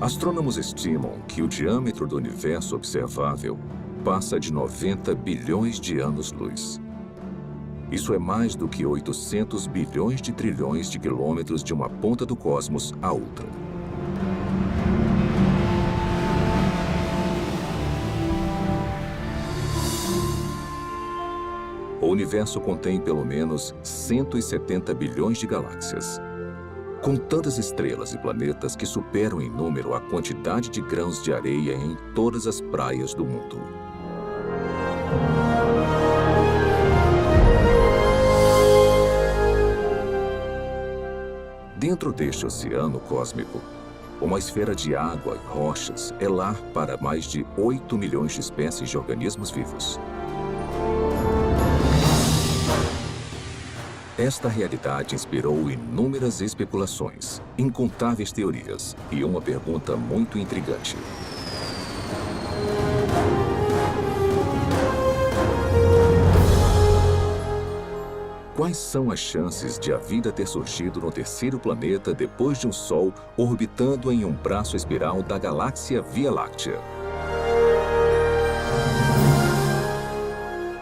Astrônomos estimam que o diâmetro do universo observável passa de 90 bilhões de anos-luz. Isso é mais do que 800 bilhões de trilhões de quilômetros de uma ponta do cosmos à outra. O universo contém pelo menos 170 bilhões de galáxias, com tantas estrelas e planetas que superam em número a quantidade de grãos de areia em todas as praias do mundo. Dentro deste oceano cósmico, uma esfera de água e rochas é lar para mais de 8 milhões de espécies de organismos vivos. Esta realidade inspirou inúmeras especulações, incontáveis teorias e uma pergunta muito intrigante. Quais são as chances de a vida ter surgido no terceiro planeta depois de um Sol orbitando em um braço espiral da galáxia Via Láctea?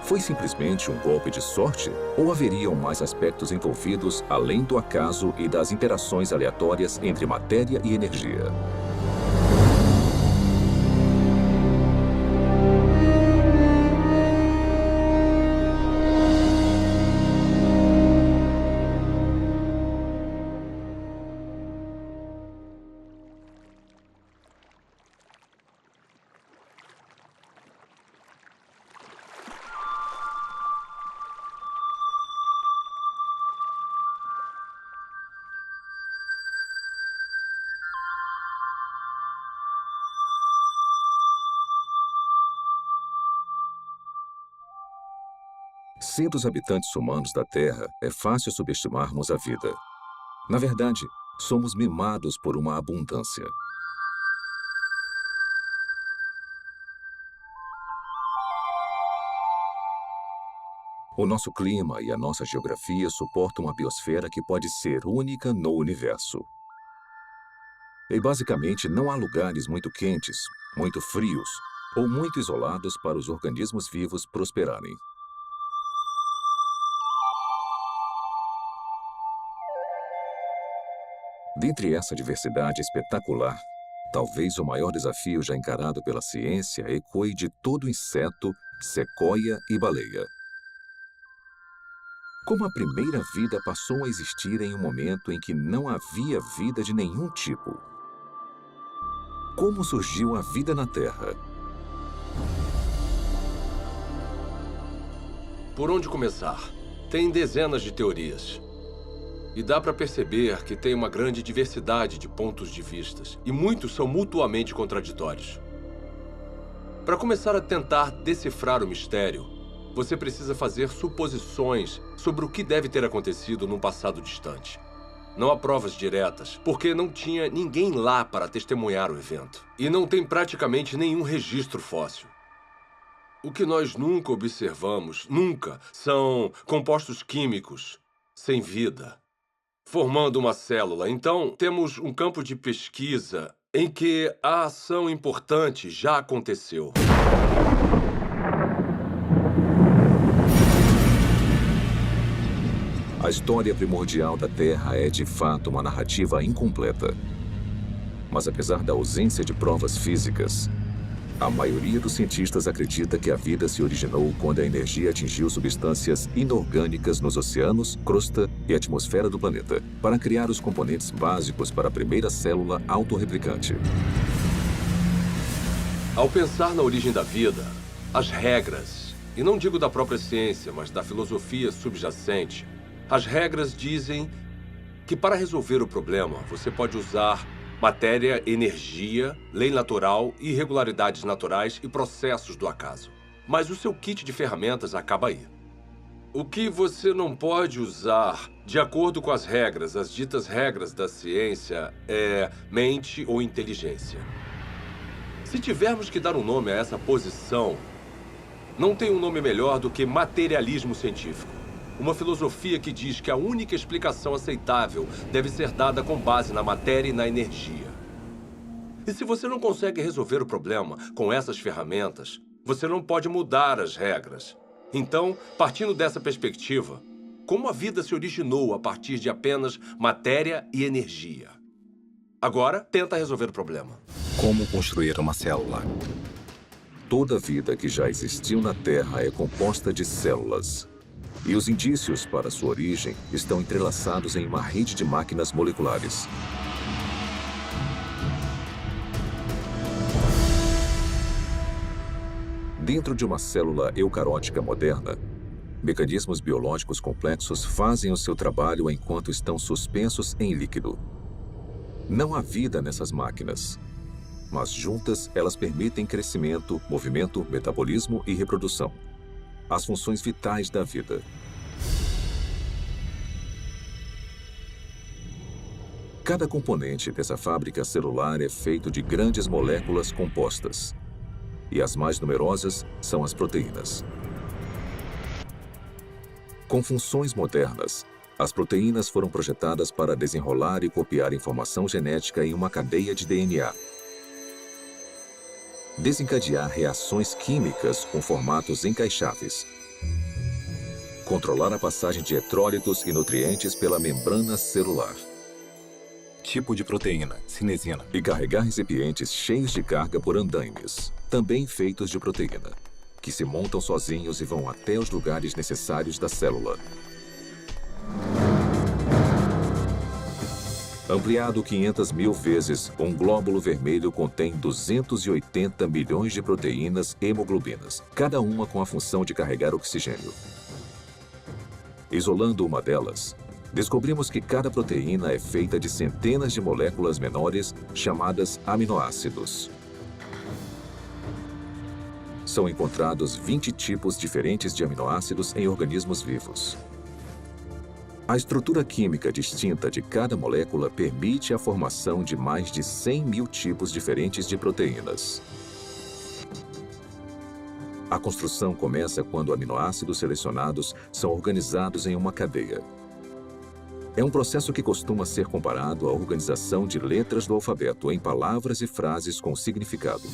Foi simplesmente um golpe de sorte? Ou haveriam mais aspectos envolvidos além do acaso e das interações aleatórias entre matéria e energia? Sendo os habitantes humanos da Terra, é fácil subestimarmos a vida. Na verdade, somos mimados por uma abundância. O nosso clima e a nossa geografia suportam uma biosfera que pode ser única no universo. E basicamente não há lugares muito quentes, muito frios ou muito isolados para os organismos vivos prosperarem. Dentre essa diversidade espetacular, talvez o maior desafio já encarado pela ciência ecoe de todo inseto, sequoia e baleia. Como a primeira vida passou a existir em um momento em que não havia vida de nenhum tipo? Como surgiu a vida na Terra? Por onde começar? Tem dezenas de teorias. E dá para perceber que tem uma grande diversidade de pontos de vistas, e muitos são mutuamente contraditórios. Para começar a tentar decifrar o mistério, você precisa fazer suposições sobre o que deve ter acontecido num passado distante. Não há provas diretas, porque não tinha ninguém lá para testemunhar o evento. E não tem praticamente nenhum registro fóssil. O que nós nunca observamos, são compostos químicos sem vida, formando uma célula. Então, temos um campo de pesquisa em que a ação importante já aconteceu. A história primordial da Terra é, de fato, uma narrativa incompleta. Mas apesar da ausência de provas físicas, a maioria dos cientistas acredita que a vida se originou quando a energia atingiu substâncias inorgânicas nos oceanos, crosta e atmosfera do planeta, para criar os componentes básicos para a primeira célula autorreplicante. Ao pensar na origem da vida, as regras, e não digo da própria ciência, mas da filosofia subjacente, as regras dizem que para resolver o problema, você pode usar matéria, energia, lei natural, irregularidades naturais e processos do acaso. Mas o seu kit de ferramentas acaba aí. O que você não pode usar, de acordo com as regras, as ditas regras da ciência, é mente ou inteligência. Se tivermos que dar um nome a essa posição, não tem um nome melhor do que materialismo científico. Uma filosofia que diz que a única explicação aceitável deve ser dada com base na matéria e na energia. E se você não consegue resolver o problema com essas ferramentas, você não pode mudar as regras. Então, partindo dessa perspectiva, como a vida se originou a partir de apenas matéria e energia? Agora, tenta resolver o problema. Como construir uma célula? Toda vida que já existiu na Terra é composta de células. E os indícios para sua origem estão entrelaçados em uma rede de máquinas moleculares. Dentro de uma célula eucarótica moderna, mecanismos biológicos complexos fazem o seu trabalho enquanto estão suspensos em líquido. Não há vida nessas máquinas, mas juntas elas permitem crescimento, movimento, metabolismo e reprodução. As funções vitais da vida. Cada componente dessa fábrica celular é feito de grandes moléculas compostas. E as mais numerosas são as proteínas. Com funções modernas, as proteínas foram projetadas para desenrolar e copiar informação genética em uma cadeia de DNA. Desencadear reações químicas com formatos encaixáveis. Controlar a passagem de eletrólitos e nutrientes pela membrana celular. Tipo de proteína, cinesina. E carregar recipientes cheios de carga por andaimes, também feitos de proteína, que se montam sozinhos e vão até os lugares necessários da célula. Ampliado 500.000 vezes, um glóbulo vermelho contém 280 milhões de proteínas hemoglobinas, cada uma com a função de carregar oxigênio. Isolando uma delas, descobrimos que cada proteína é feita de centenas de moléculas menores chamadas aminoácidos. São encontrados 20 tipos diferentes de aminoácidos em organismos vivos. A estrutura química distinta de cada molécula permite a formação de mais de 100.000 tipos diferentes de proteínas. A construção começa quando aminoácidos selecionados são organizados em uma cadeia. É um processo que costuma ser comparado à organização de letras do alfabeto em palavras e frases com significado.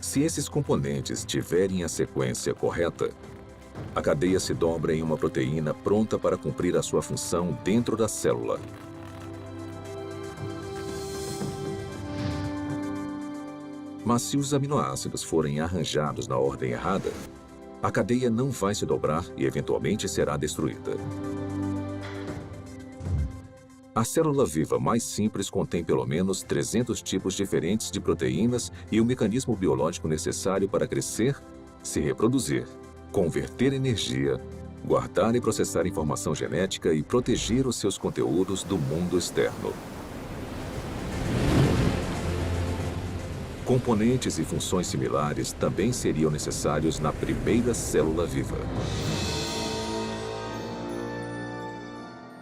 Se esses componentes tiverem a sequência correta, a cadeia se dobra em uma proteína pronta para cumprir a sua função dentro da célula. Mas se os aminoácidos forem arranjados na ordem errada, a cadeia não vai se dobrar e eventualmente será destruída. A célula viva mais simples contém pelo menos 300 tipos diferentes de proteínas e o mecanismo biológico necessário para crescer, se reproduzir, converter energia, guardar e processar informação genética e proteger os seus conteúdos do mundo externo. Componentes e funções similares também seriam necessários na primeira célula viva.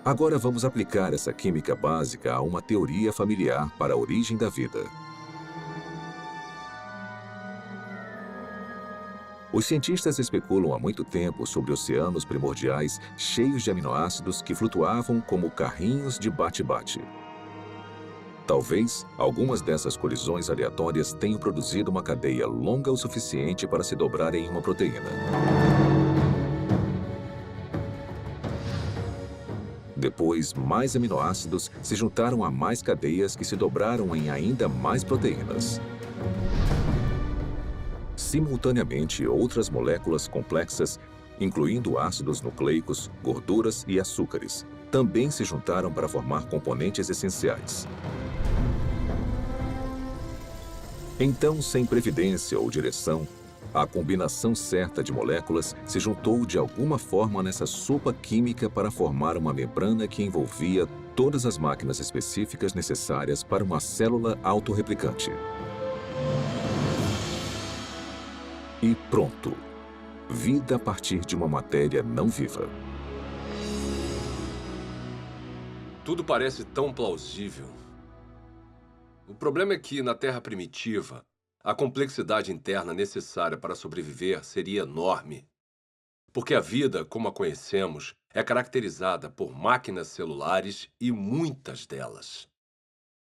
Agora vamos aplicar essa química básica a uma teoria familiar para a origem da vida. Os cientistas especulam há muito tempo sobre oceanos primordiais cheios de aminoácidos que flutuavam como carrinhos de bate-bate. Talvez algumas dessas colisões aleatórias tenham produzido uma cadeia longa o suficiente para se dobrar em uma proteína. Depois, mais aminoácidos se juntaram a mais cadeias que se dobraram em ainda mais proteínas. Simultaneamente, outras moléculas complexas, incluindo ácidos nucleicos, gorduras e açúcares, também se juntaram para formar componentes essenciais. Então, sem previdência ou direção, a combinação certa de moléculas se juntou de alguma forma nessa sopa química para formar uma membrana que envolvia todas as máquinas específicas necessárias para uma célula autorreplicante. E pronto! Vida a partir de uma matéria não viva. Tudo parece tão plausível. O problema é que, na Terra primitiva, a complexidade interna necessária para sobreviver seria enorme. Porque a vida, como a conhecemos, é caracterizada por máquinas celulares e muitas delas.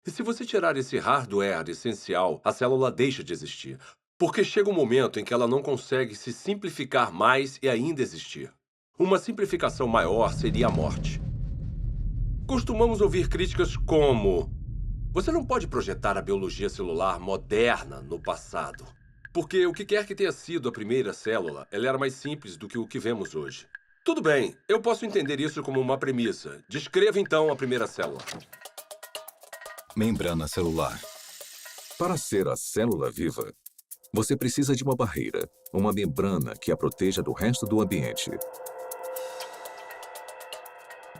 E se você tirar esse hardware essencial, a célula deixa de existir. Porque chega um momento em que ela não consegue se simplificar mais e ainda existir. Uma simplificação maior seria a morte. Costumamos ouvir críticas como: você não pode projetar a biologia celular moderna no passado. Porque o que quer que tenha sido a primeira célula, ela era mais simples do que o que vemos hoje. Tudo bem, eu posso entender isso como uma premissa. Descreva então a primeira célula. Membrana celular. Para ser a célula viva, você precisa de uma barreira, uma membrana que a proteja do resto do ambiente.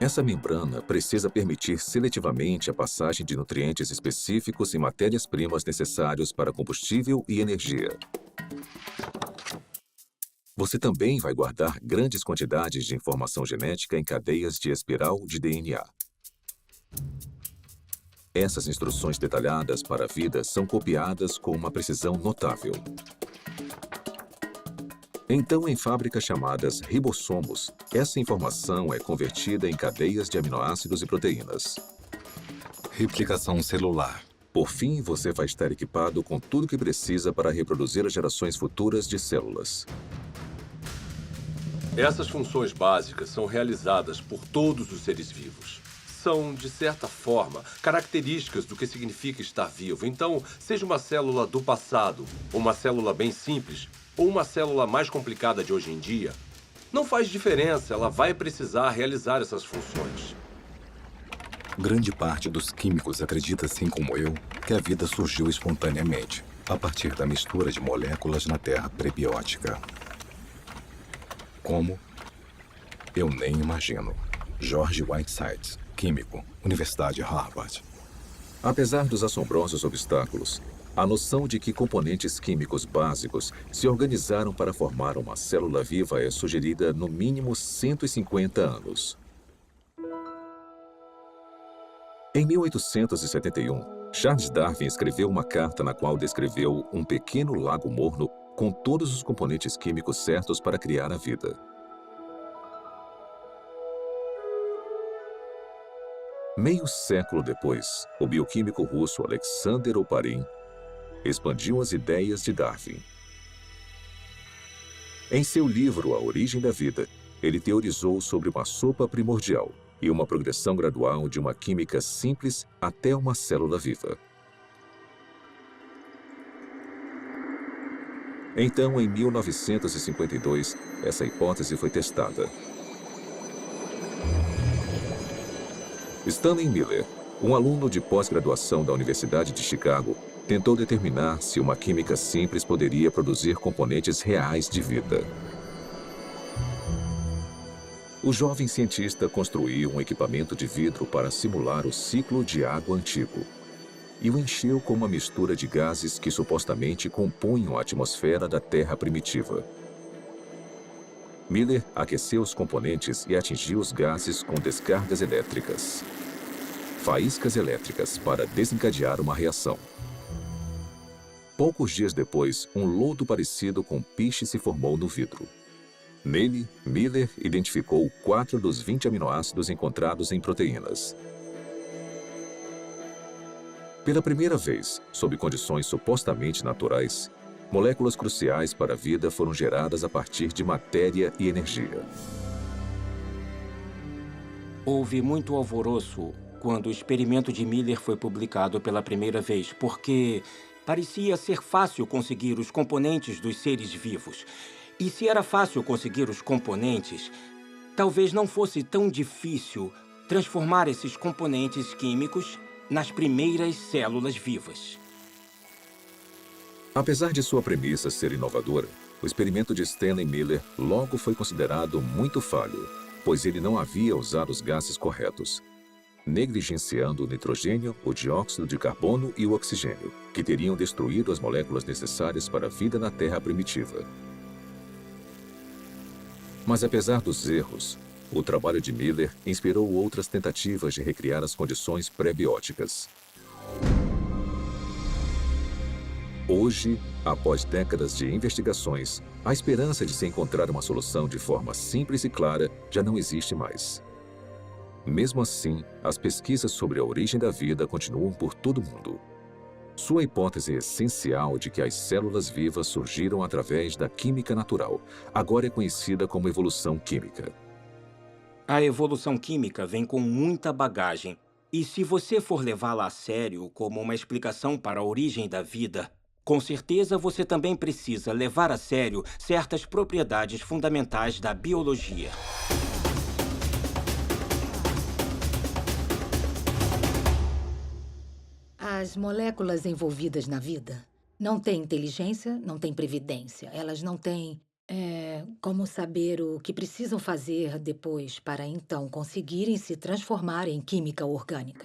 Essa membrana precisa permitir seletivamente a passagem de nutrientes específicos e matérias-primas necessários para combustível e energia. Você também vai guardar grandes quantidades de informação genética em cadeias de espiral de DNA. Essas instruções detalhadas para a vida são copiadas com uma precisão notável. Então, em fábricas chamadas ribossomos, essa informação é convertida em cadeias de aminoácidos e proteínas. Replicação celular. Por fim, você vai estar equipado com tudo o que precisa para reproduzir as gerações futuras de células. Essas funções básicas são realizadas por todos os seres vivos. São, de certa forma, características do que significa estar vivo. Então, seja uma célula do passado, uma célula bem simples, ou uma célula mais complicada de hoje em dia, não faz diferença, ela vai precisar realizar essas funções. Grande parte dos químicos acredita, assim como eu, que a vida surgiu espontaneamente, a partir da mistura de moléculas na terra prebiótica. Como? Eu nem imagino. George Whitesides, químico, Universidade Harvard. Apesar dos assombrosos obstáculos, a noção de que componentes químicos básicos se organizaram para formar uma célula viva é sugerida no mínimo 150 anos. Em 1871, Charles Darwin escreveu uma carta na qual descreveu um pequeno lago morno com todos os componentes químicos certos para criar a vida. Meio século depois, o bioquímico russo Alexander Oparin expandiu as ideias de Darwin. Em seu livro A Origem da Vida, ele teorizou sobre uma sopa primordial e uma progressão gradual de uma química simples até uma célula viva. Então, em 1952, essa hipótese foi testada. Stanley Miller, um aluno de pós-graduação da Universidade de Chicago, tentou determinar se uma química simples poderia produzir componentes reais de vida. O jovem cientista construiu um equipamento de vidro para simular o ciclo de água antigo e o encheu com uma mistura de gases que supostamente compunham a atmosfera da Terra primitiva. Miller aqueceu os componentes e atingiu os gases com descargas elétricas. Faíscas elétricas para desencadear uma reação. Poucos dias depois, um lodo parecido com piche se formou no vidro. Nele, Miller identificou 4 dos 20 aminoácidos encontrados em proteínas. Pela primeira vez, sob condições supostamente naturais, moléculas cruciais para a vida foram geradas a partir de matéria e energia. Houve muito alvoroço quando o experimento de Miller foi publicado pela primeira vez, porque parecia ser fácil conseguir os componentes dos seres vivos. E se era fácil conseguir os componentes, talvez não fosse tão difícil transformar esses componentes químicos nas primeiras células vivas. Apesar de sua premissa ser inovadora, o experimento de Stanley Miller logo foi considerado muito falho, pois ele não havia usado os gases corretos, negligenciando o nitrogênio, o dióxido de carbono e o oxigênio, que teriam destruído as moléculas necessárias para a vida na Terra primitiva. Mas apesar dos erros, o trabalho de Miller inspirou outras tentativas de recriar as condições pré-bióticas. Hoje, após décadas de investigações, A esperança de se encontrar uma solução de forma simples e clara já não existe mais. Mesmo assim, as pesquisas sobre a origem da vida continuam por todo o mundo. Sua hipótese essencial de que as células vivas surgiram através da química natural agora é conhecida como evolução química. A evolução química vem com muita bagagem. E se você for levá-la a sério como uma explicação para a origem da vida, com certeza você também precisa levar a sério certas propriedades fundamentais da biologia. As moléculas envolvidas na vida não têm inteligência, não têm previdência. Elas não têm como saber o que precisam fazer depois para então conseguirem se transformar em química orgânica.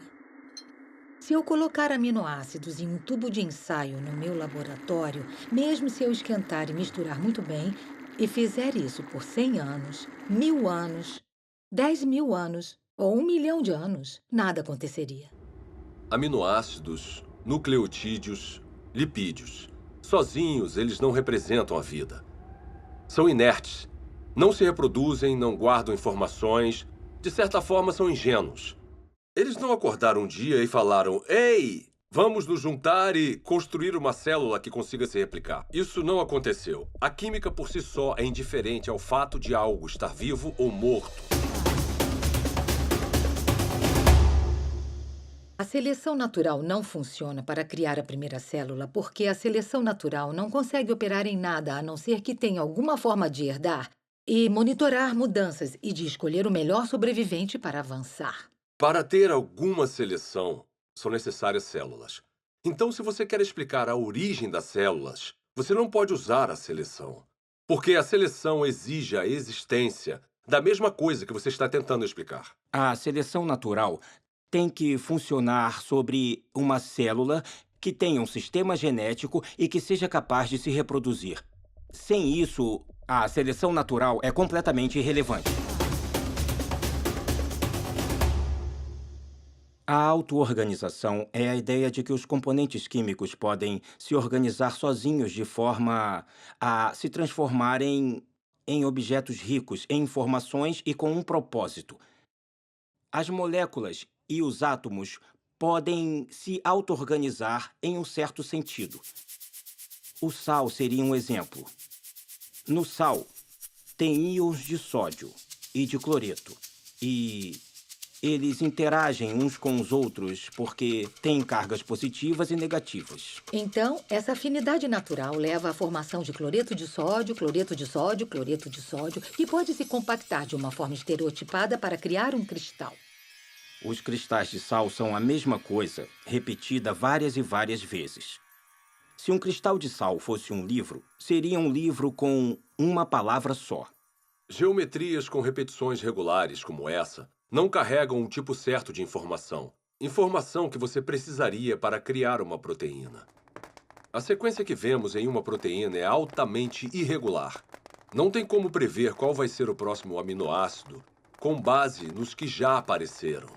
Se eu colocar aminoácidos em um tubo de ensaio no meu laboratório, mesmo se eu esquentar e misturar muito bem, e fizer isso por 100 anos, 1000 anos, 10.000 anos ou 1 milhão de anos, nada aconteceria. Aminoácidos, nucleotídeos, lipídios. Sozinhos, eles não representam a vida. São inertes. Não se reproduzem, não guardam informações. De certa forma, são ingênuos. Eles não acordaram um dia e falaram: "Ei, vamos nos juntar e construir uma célula que consiga se replicar." Isso não aconteceu. A química por si só é indiferente ao fato de algo estar vivo ou morto. A seleção natural não funciona para criar a primeira célula porque a seleção natural não consegue operar em nada a não ser que tenha alguma forma de herdar e monitorar mudanças e de escolher o melhor sobrevivente para avançar. Para ter alguma seleção, são necessárias células. Então, se você quer explicar a origem das células, você não pode usar a seleção. Porque a seleção exige a existência da mesma coisa que você está tentando explicar. A seleção natural tem que funcionar sobre uma célula que tenha um sistema genético e que seja capaz de se reproduzir. Sem isso, a seleção natural é completamente irrelevante. A auto-organização é a ideia de que os componentes químicos podem se organizar sozinhos de forma a se transformarem em objetos ricos em informações e com um propósito. As moléculas e os átomos podem se auto-organizar em um certo sentido. O sal seria um exemplo. No sal, tem íons de sódio e de cloreto. E eles interagem uns com os outros porque têm cargas positivas e negativas. Então, essa afinidade natural leva à formação de cloreto de sódio, cloreto de sódio, cloreto de sódio, que pode se compactar de uma forma estereotipada para criar um cristal. Os cristais de sal são a mesma coisa, repetida várias e várias vezes. Se um cristal de sal fosse um livro, seria um livro com uma palavra só. Geometrias com repetições regulares como essa não carregam um tipo certo de informação. Informação que você precisaria para criar uma proteína. A sequência que vemos em uma proteína é altamente irregular. Não tem como prever qual vai ser o próximo aminoácido com base nos que já apareceram.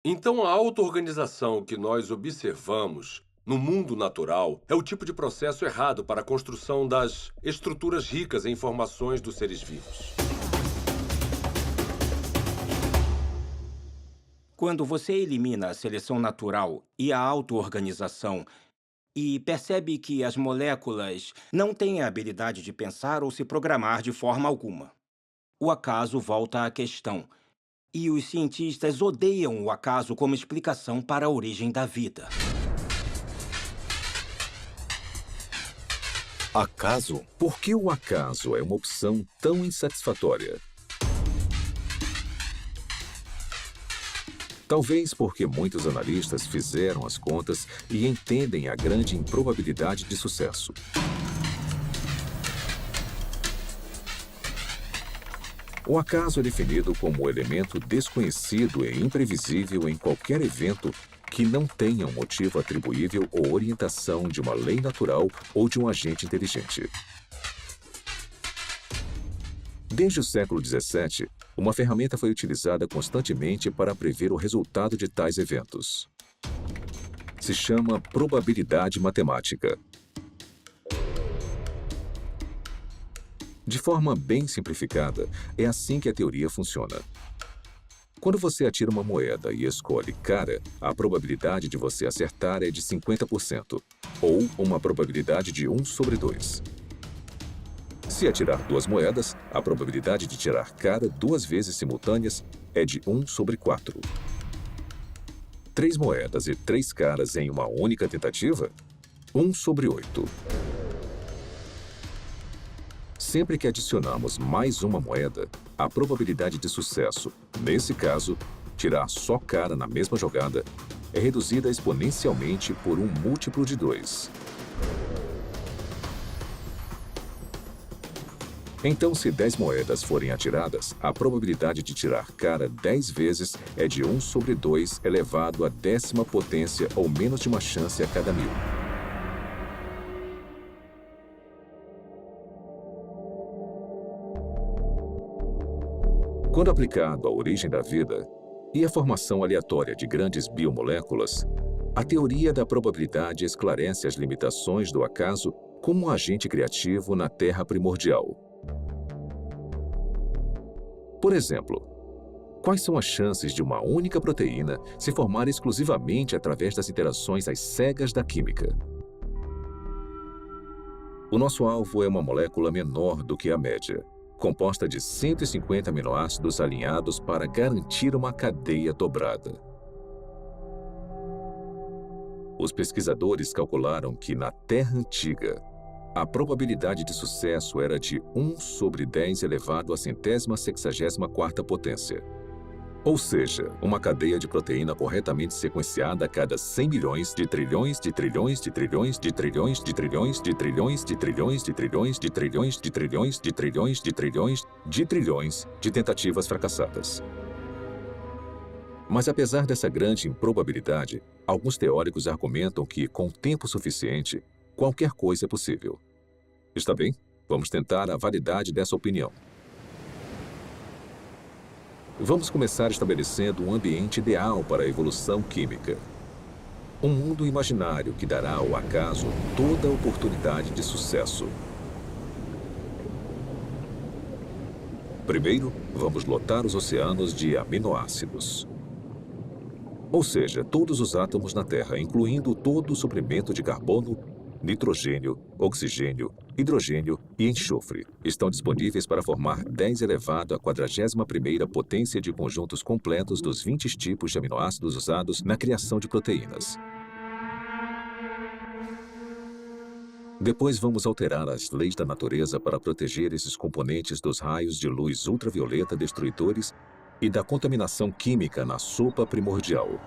Então, a auto-organização que nós observamos no mundo natural é o tipo de processo errado para a construção das estruturas ricas em informações dos seres vivos. Quando você elimina a seleção natural e a auto-organização e percebe que as moléculas não têm a habilidade de pensar ou se programar de forma alguma, o acaso volta à questão. E os cientistas odeiam o acaso como explicação para a origem da vida. Acaso? Por que o acaso é uma opção tão insatisfatória? Talvez porque muitos analistas fizeram as contas e entendem a grande improbabilidade de sucesso. O acaso é definido como o elemento desconhecido e imprevisível em qualquer evento que não tenha um motivo atribuível ou orientação de uma lei natural ou de um agente inteligente. Desde o século XVII, uma ferramenta foi utilizada constantemente para prever o resultado de tais eventos. Se chama probabilidade matemática. De forma bem simplificada, é assim que a teoria funciona. Quando você atira uma moeda e escolhe cara, a probabilidade de você acertar é de 50%, ou uma probabilidade de 1 sobre 2. Se atirar 2 moedas, a probabilidade de tirar cara 2 vezes simultâneas é de 1 sobre 4. 3 moedas e 3 caras em uma única tentativa? 1 sobre 8. Sempre que adicionamos mais uma moeda, a probabilidade de sucesso, nesse caso, tirar só cara na mesma jogada, é reduzida exponencialmente por um múltiplo de 2. Então, se 10 moedas forem atiradas, a probabilidade de tirar cara 10 vezes é de 1 sobre 2 elevado à 10ª potência ou menos de uma chance a cada 1000. Quando aplicado à origem da vida e à formação aleatória de grandes biomoléculas, a teoria da probabilidade esclarece as limitações do acaso como um agente criativo na Terra primordial. Por exemplo, quais são as chances de uma única proteína se formar exclusivamente através das interações às cegas da química? O nosso alvo é uma molécula menor do que a média, composta de 150 aminoácidos alinhados para garantir uma cadeia dobrada. Os pesquisadores calcularam que, na Terra antiga, a probabilidade de sucesso era de 1 sobre 10 elevado à 164ª potência. Ou seja, uma cadeia de proteína corretamente sequenciada a cada 100 milhões de trilhões de trilhões de trilhões de trilhões de trilhões de trilhões de trilhões de trilhões de trilhões de trilhões de trilhões de trilhões de trilhões de tentativas fracassadas. Mas apesar dessa grande improbabilidade, alguns teóricos argumentam que, com tempo suficiente, qualquer coisa é possível. Está bem? Vamos tentar a validade dessa opinião. Vamos começar estabelecendo um ambiente ideal para a evolução química. Um mundo imaginário que dará ao acaso toda a oportunidade de sucesso. Primeiro, vamos lotar os oceanos de aminoácidos. Ou seja, todos os átomos na Terra, incluindo todo o suprimento de carbono, nitrogênio, oxigênio, hidrogênio e enxofre, estão disponíveis para formar 10 elevado à 41ª potência de conjuntos completos dos 20 tipos de aminoácidos usados na criação de proteínas. Depois vamos alterar as leis da natureza para proteger esses componentes dos raios de luz ultravioleta destruidores e da contaminação química na sopa primordial.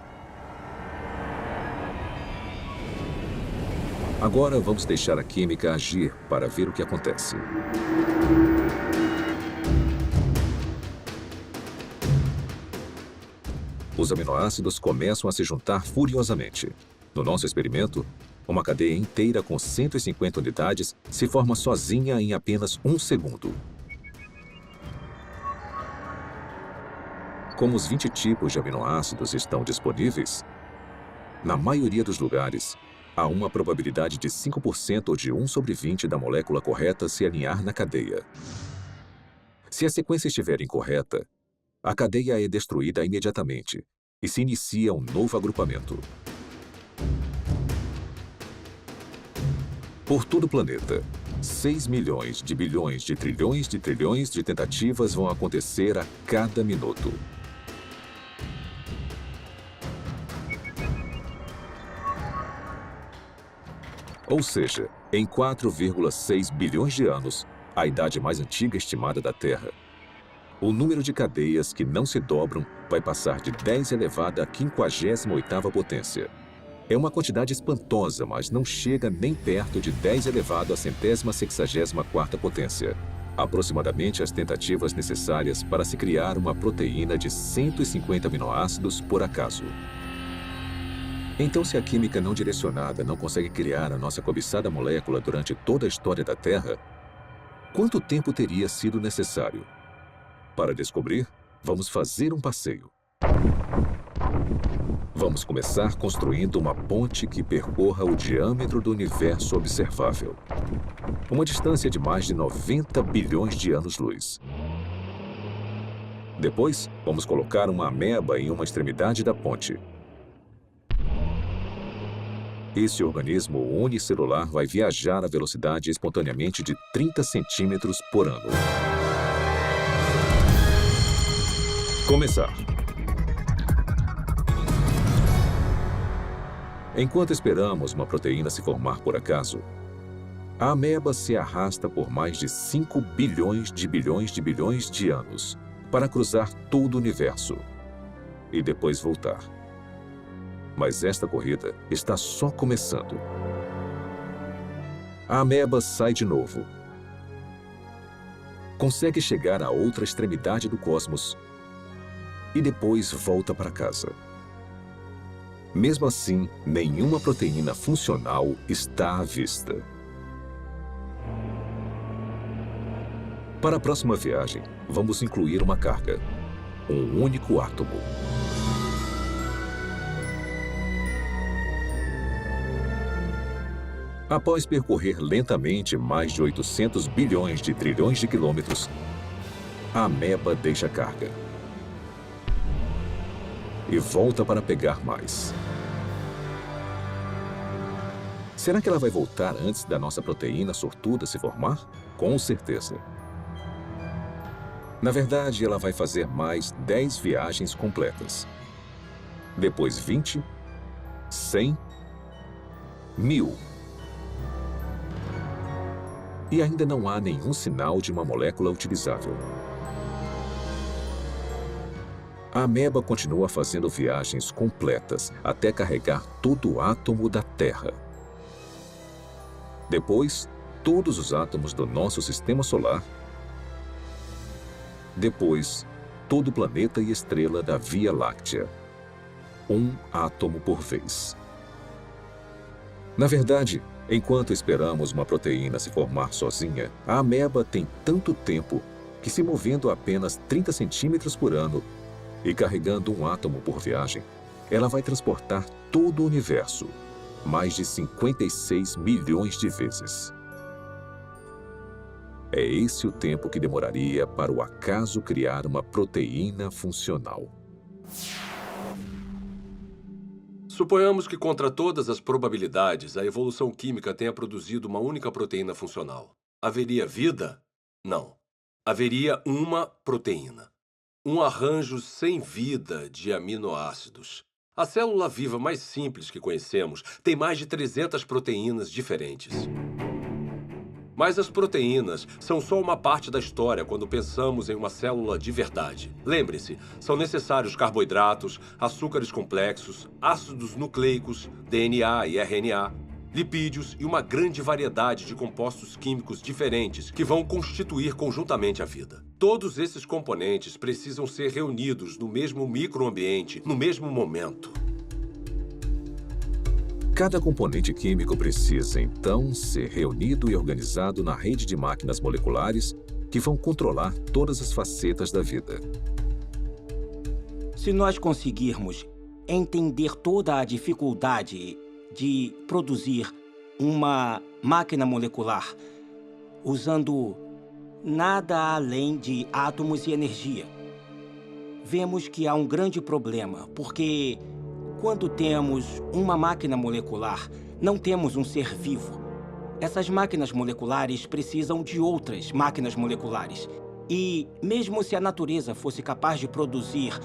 Agora vamos deixar a química agir para ver o que acontece. Os aminoácidos começam a se juntar furiosamente. No nosso experimento, uma cadeia inteira com 150 unidades se forma sozinha em apenas 1 segundo. Como os 20 tipos de aminoácidos estão disponíveis, na maioria dos lugares, há uma probabilidade de 5% ou de 1 sobre 20 da molécula correta se alinhar na cadeia. Se a sequência estiver incorreta, a cadeia é destruída imediatamente e se inicia um novo agrupamento. Por todo o planeta, 6 milhões de bilhões de trilhões de tentativas vão acontecer a cada minuto. Ou seja, em 4,6 bilhões de anos, a idade mais antiga estimada da Terra, o número de cadeias que não se dobram vai passar de 10 elevado à 58ª potência. É uma quantidade espantosa, mas não chega nem perto de 10 elevado à 164ª potência. Aproximadamente as tentativas necessárias para se criar uma proteína de 150 aminoácidos por acaso. Então, se a química não direcionada não consegue criar a nossa cobiçada molécula durante toda a história da Terra, quanto tempo teria sido necessário? Para descobrir, vamos fazer um passeio. Vamos começar construindo uma ponte que percorra o diâmetro do universo observável. Uma distância de mais de 90 bilhões de anos-luz. Depois, vamos colocar uma ameba em uma extremidade da ponte. Esse organismo unicelular vai viajar a velocidade espontaneamente de 30 centímetros por ano. Começar. Enquanto esperamos uma proteína se formar por acaso, a ameba se arrasta por mais de 5 bilhões de bilhões de bilhões de anos para cruzar todo o universo e depois voltar. Mas esta corrida está só começando. A ameba sai de novo. Consegue chegar à outra extremidade do cosmos e depois volta para casa. Mesmo assim, nenhuma proteína funcional está à vista. Para a próxima viagem, vamos incluir uma carga, um único átomo. Após percorrer lentamente mais de 800 bilhões de trilhões de quilômetros, a ameba deixa a carga e volta para pegar mais. Será que ela vai voltar antes da nossa proteína sortuda se formar? Com certeza. Na verdade, ela vai fazer mais 10 viagens completas. Depois 20, 100, 1000. E ainda não há nenhum sinal de uma molécula utilizável. A ameba continua fazendo viagens completas até carregar todo o átomo da Terra. Depois, todos os átomos do nosso sistema solar. Depois, todo o planeta e estrela da Via Láctea. Um átomo por vez. Na verdade, enquanto esperamos uma proteína se formar sozinha, a ameba tem tanto tempo que, se movendo a apenas 30 centímetros por ano e carregando um átomo por viagem, ela vai transportar todo o universo, mais de 56 milhões de vezes. É esse o tempo que demoraria para o acaso criar uma proteína funcional. Suponhamos que, contra todas as probabilidades, a evolução química tenha produzido uma única proteína funcional. Haveria vida? Não. Haveria uma proteína. Um arranjo sem vida de aminoácidos. A célula viva mais simples que conhecemos tem mais de 300 proteínas diferentes. Mas as proteínas são só uma parte da história quando pensamos em uma célula de verdade. Lembre-se, são necessários carboidratos, açúcares complexos, ácidos nucleicos, DNA e RNA, lipídios e uma grande variedade de compostos químicos diferentes que vão constituir conjuntamente a vida. Todos esses componentes precisam ser reunidos no mesmo microambiente, no mesmo momento. Cada componente químico precisa, então, ser reunido e organizado na rede de máquinas moleculares que vão controlar todas as facetas da vida. Se nós conseguirmos entender toda a dificuldade de produzir uma máquina molecular usando nada além de átomos e energia, vemos que há um grande problema, porque quando temos uma máquina molecular, não temos um ser vivo. Essas máquinas moleculares precisam de outras máquinas moleculares. E mesmo se a natureza fosse capaz de produzir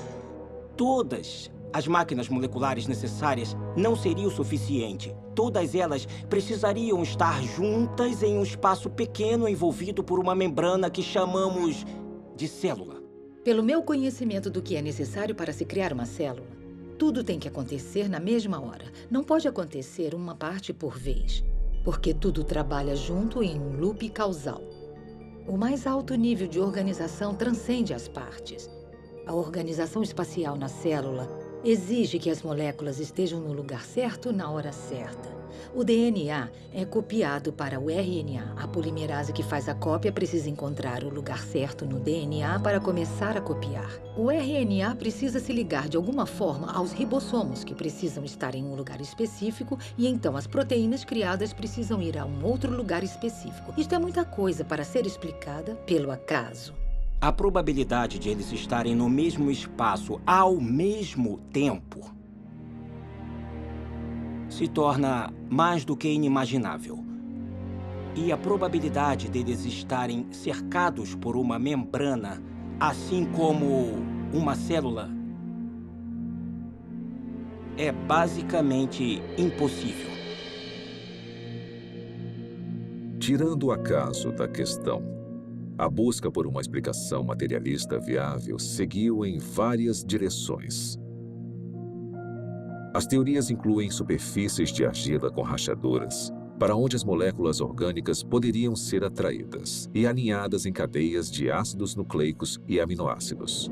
todas as máquinas moleculares necessárias, não seria o suficiente. Todas elas precisariam estar juntas em um espaço pequeno envolvido por uma membrana que chamamos de célula. Pelo meu conhecimento do que é necessário para se criar uma célula, tudo tem que acontecer na mesma hora. Não pode acontecer uma parte por vez, porque tudo trabalha junto em um loop causal. O mais alto nível de organização transcende as partes. A organização espacial na célula exige que as moléculas estejam no lugar certo na hora certa. O DNA é copiado para o RNA. A polimerase que faz a cópia precisa encontrar o lugar certo no DNA para começar a copiar. O RNA precisa se ligar de alguma forma aos ribossomos, que precisam estar em um lugar específico, e então as proteínas criadas precisam ir a um outro lugar específico. Isto é muita coisa para ser explicada pelo acaso. A probabilidade de eles estarem no mesmo espaço ao mesmo tempo se torna mais do que inimaginável. E a probabilidade deles estarem cercados por uma membrana, assim como uma célula, é basicamente impossível. Tirando o acaso da questão, a busca por uma explicação materialista viável seguiu em várias direções. As teorias incluem superfícies de argila com rachaduras, para onde as moléculas orgânicas poderiam ser atraídas e alinhadas em cadeias de ácidos nucleicos e aminoácidos.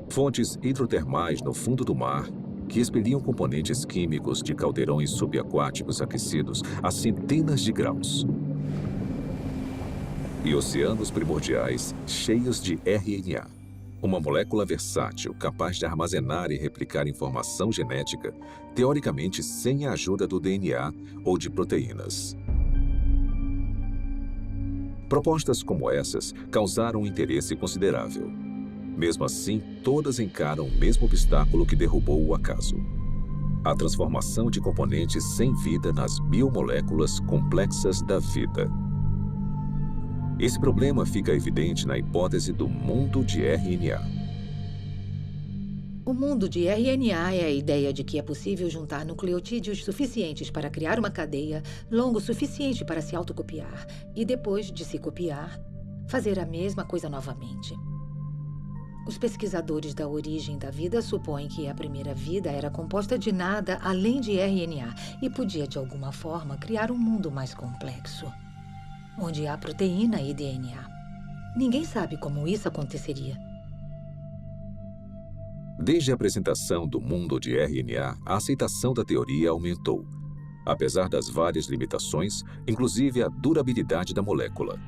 Fontes hidrotermais no fundo do mar, que expeliam componentes químicos de caldeirões subaquáticos aquecidos a centenas de graus. E oceanos primordiais cheios de RNA. Uma molécula versátil, capaz de armazenar e replicar informação genética, teoricamente sem a ajuda do DNA ou de proteínas. Propostas como essas causaram um interesse considerável. Mesmo assim, todas encaram o mesmo obstáculo que derrubou o acaso: a transformação de componentes sem vida nas biomoléculas complexas da vida. Esse problema fica evidente na hipótese do mundo de RNA. O mundo de RNA é a ideia de que é possível juntar nucleotídeos suficientes para criar uma cadeia longo o suficiente para se autocopiar e, depois de se copiar, fazer a mesma coisa novamente. Os pesquisadores da origem da vida supõem que a primeira vida era composta de nada além de RNA e podia, de alguma forma, criar um mundo mais complexo, onde há proteína e DNA. Ninguém sabe como isso aconteceria. Desde a apresentação do mundo de RNA, a aceitação da teoria aumentou, apesar das várias limitações, inclusive a durabilidade da molécula.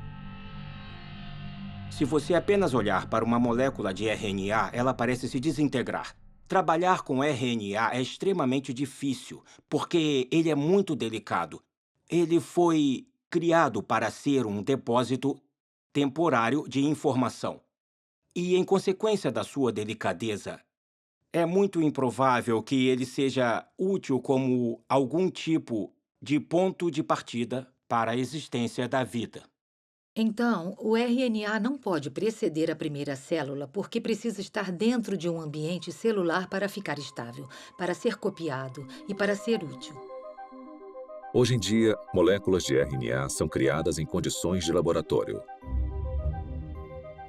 Se você apenas olhar para uma molécula de RNA, ela parece se desintegrar. Trabalhar com RNA é extremamente difícil, porque ele é muito delicado. Ele foi criado para ser um depósito temporário de informação. E, em consequência da sua delicadeza, é muito improvável que ele seja útil como algum tipo de ponto de partida para a existência da vida. Então, o RNA não pode preceder a primeira célula porque precisa estar dentro de um ambiente celular para ficar estável, para ser copiado e para ser útil. Hoje em dia, moléculas de RNA são criadas em condições de laboratório.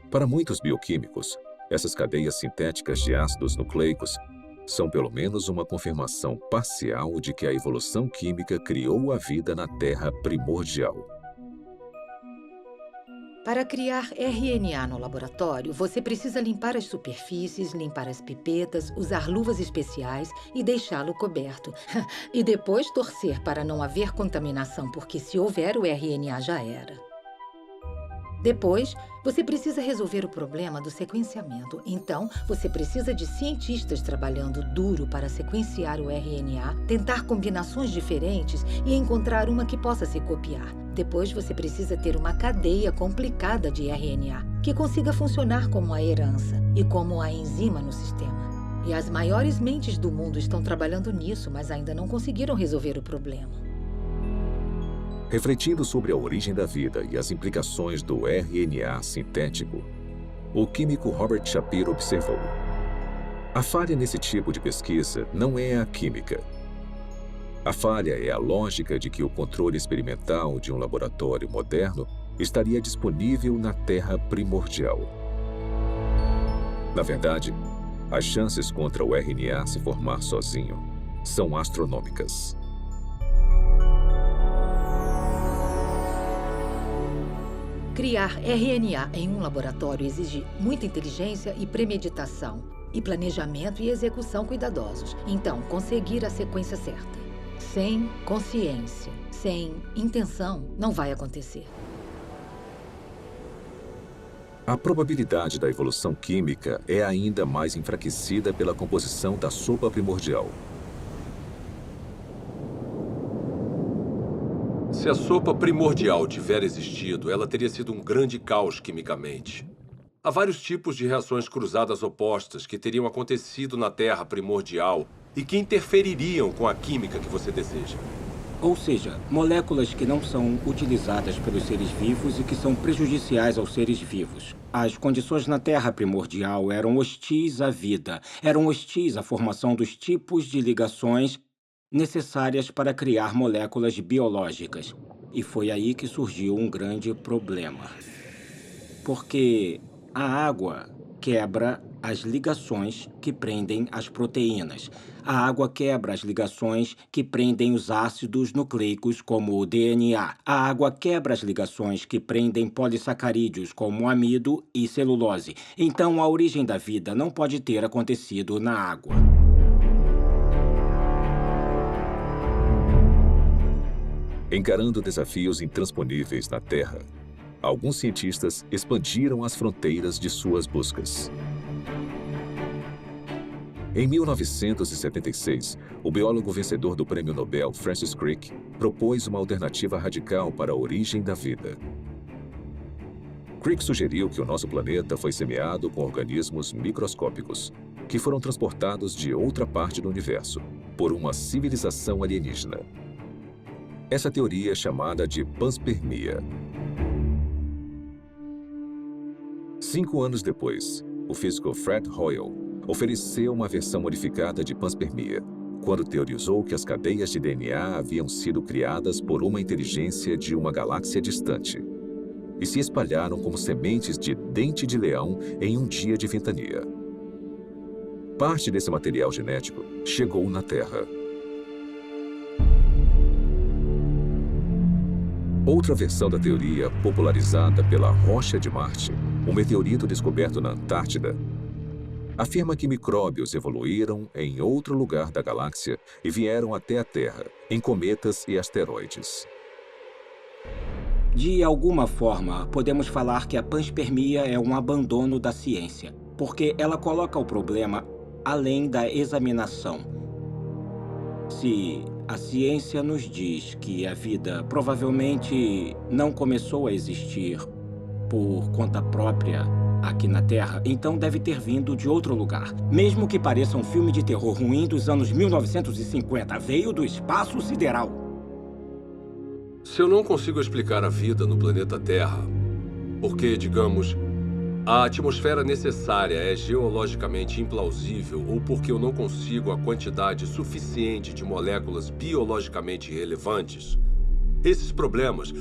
Para muitos bioquímicos, essas cadeias sintéticas de ácidos nucleicos são pelo menos uma confirmação parcial de que a evolução química criou a vida na Terra primordial. Para criar RNA no laboratório, você precisa limpar as superfícies, limpar as pipetas, usar luvas especiais e deixá-lo coberto. E depois torcer para não haver contaminação, porque se houver, o RNA já era. Depois, você precisa resolver o problema do sequenciamento. Então, você precisa de cientistas trabalhando duro para sequenciar o RNA, tentar combinações diferentes e encontrar uma que possa se copiar. Depois, você precisa ter uma cadeia complicada de RNA, que consiga funcionar como a herança e como a enzima no sistema. E as maiores mentes do mundo estão trabalhando nisso, mas ainda não conseguiram resolver o problema. Refletindo sobre a origem da vida e as implicações do RNA sintético, o químico Robert Shapiro observou: a falha nesse tipo de pesquisa não é a química. A falha é a lógica de que o controle experimental de um laboratório moderno estaria disponível na Terra primordial. Na verdade, as chances contra o RNA se formar sozinho são astronômicas. Criar RNA em um laboratório exige muita inteligência e premeditação. e planejamento e execução cuidadosos. Então, conseguir a sequência certa. Sem consciência, sem intenção, não vai acontecer. A probabilidade da evolução química é ainda mais enfraquecida pela composição da sopa primordial. Se a sopa primordial tiver existido, ela teria sido um grande caos quimicamente. Há vários tipos de reações cruzadas opostas que teriam acontecido na Terra primordial e que interfeririam com a química que você deseja. Ou seja, moléculas que não são utilizadas pelos seres vivos e que são prejudiciais aos seres vivos. As condições na Terra primordial eram hostis à vida, eram hostis à formação dos tipos de ligações necessárias para criar moléculas biológicas. E foi aí que surgiu um grande problema. Porque a água quebra as ligações que prendem as proteínas. A água quebra as ligações que prendem os ácidos nucleicos, como o DNA. A água quebra as ligações que prendem polissacarídeos, como amido e celulose. Então, a origem da vida não pode ter acontecido na água. Encarando desafios intransponíveis na Terra, alguns cientistas expandiram as fronteiras de suas buscas. Em 1976, o biólogo vencedor do Prêmio Nobel Francis Crick propôs uma alternativa radical para a origem da vida. Crick sugeriu que o nosso planeta foi semeado com organismos microscópicos, que foram transportados de outra parte do universo, por uma civilização alienígena. Essa teoria é chamada de panspermia. 5 anos depois, o físico Fred Hoyle ofereceu uma versão modificada de panspermia, quando teorizou que as cadeias de DNA haviam sido criadas por uma inteligência de uma galáxia distante e se espalharam como sementes de dente de leão em um dia de ventania. Parte desse material genético chegou na Terra. Outra versão da teoria, popularizada pela Rocha de Marte, um meteorito descoberto na Antártida, afirma que micróbios evoluíram em outro lugar da galáxia e vieram até a Terra, em cometas e asteroides. De alguma forma, podemos falar que a panspermia é um abandono da ciência, porque ela coloca o problema além da examinação. Se a ciência nos diz que a vida provavelmente não começou a existir por conta própria aqui na Terra, então deve ter vindo de outro lugar. Mesmo que pareça um filme de terror ruim dos anos 1950, veio do espaço sideral. Se eu não consigo explicar a vida no planeta Terra, porque, digamos, a atmosfera necessária é geologicamente implausível ou porque eu não consigo a quantidade suficiente de moléculas biologicamente relevantes, esses problemas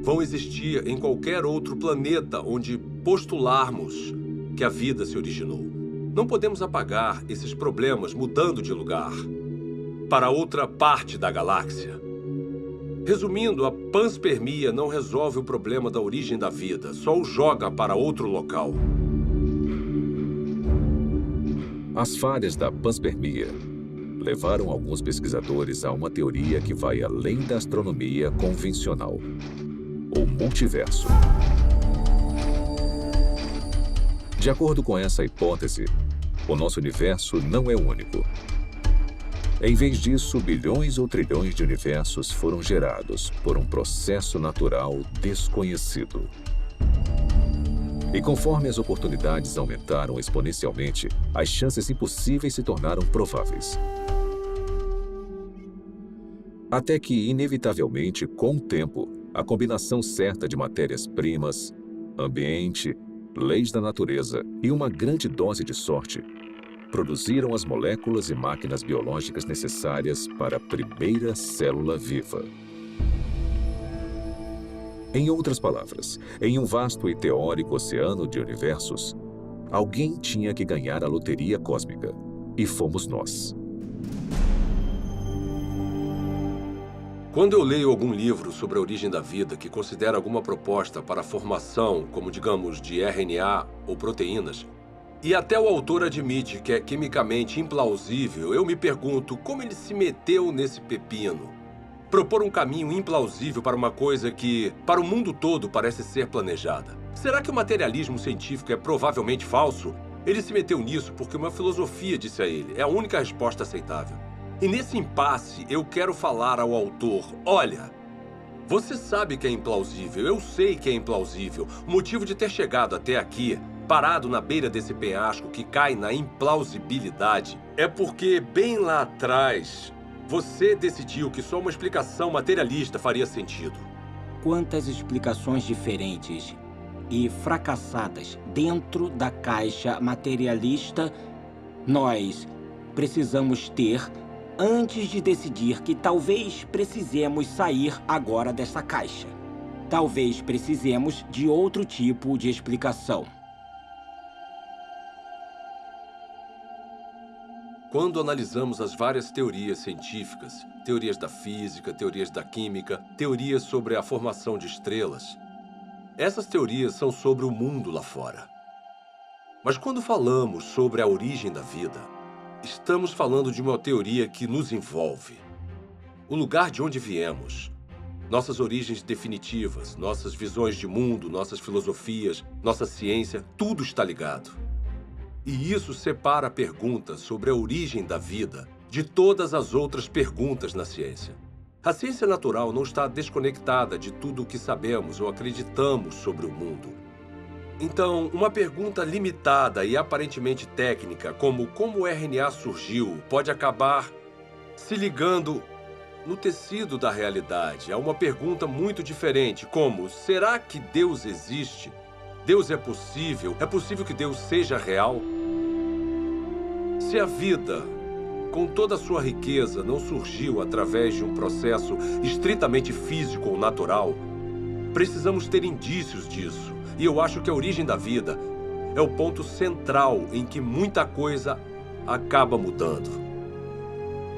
vão existir em qualquer outro planeta onde postularmos que a vida se originou. Não podemos apagar esses problemas mudando de lugar para outra parte da galáxia. Resumindo, a panspermia não resolve o problema da origem da vida, só o joga para outro local. As falhas da panspermia levaram alguns pesquisadores a uma teoria que vai além da astronomia convencional: o multiverso. De acordo com essa hipótese, o nosso universo não é único. Em vez disso, bilhões ou trilhões de universos foram gerados por um processo natural desconhecido. E conforme as oportunidades aumentaram exponencialmente, as chances impossíveis se tornaram prováveis. Até que, inevitavelmente, com o tempo, a combinação certa de matérias-primas, ambiente, leis da natureza e uma grande dose de sorte produziram as moléculas e máquinas biológicas necessárias para a primeira célula viva. Em outras palavras, em um vasto e teórico oceano de universos, alguém tinha que ganhar a loteria cósmica, e fomos nós. Quando eu leio algum livro sobre a origem da vida que considera alguma proposta para a formação, como digamos, de RNA ou proteínas, E até o autor admite que é quimicamente implausível. Eu me pergunto como ele se meteu nesse pepino. Propor um caminho implausível para uma coisa que, para o mundo todo, parece ser planejada. Será que o materialismo científico é provavelmente falso? Ele se meteu nisso porque uma filosofia disse a ele. É a única resposta aceitável. E nesse impasse, eu quero falar ao autor, olha, você sabe que é implausível, eu sei que é implausível. O motivo de ter chegado até aqui, parado na beira desse penhasco que cai na implausibilidade, é porque bem lá atrás, você decidiu que só uma explicação materialista faria sentido. Quantas explicações diferentes e fracassadas dentro da caixa materialista nós precisamos ter antes de decidir que talvez precisemos sair agora dessa caixa. Talvez precisemos de outro tipo de explicação. Quando analisamos as várias teorias científicas, teorias da física, teorias da química, teorias sobre a formação de estrelas, essas teorias são sobre o mundo lá fora. Mas quando falamos sobre a origem da vida, estamos falando de uma teoria que nos envolve. O lugar de onde viemos, nossas origens definitivas, nossas visões de mundo, nossas filosofias, nossa ciência, tudo está ligado. E isso separa a pergunta sobre a origem da vida de todas as outras perguntas na ciência. A ciência natural não está desconectada de tudo o que sabemos ou acreditamos sobre o mundo. Então, uma pergunta limitada e aparentemente técnica, como o RNA surgiu, pode acabar se ligando no tecido da realidade a uma pergunta muito diferente, como, será que Deus existe? Deus é possível? É possível que Deus seja real? Se a vida, com toda a sua riqueza, não surgiu através de um processo estritamente físico ou natural, precisamos ter indícios disso. E eu acho que a origem da vida é o ponto central em que muita coisa acaba mudando.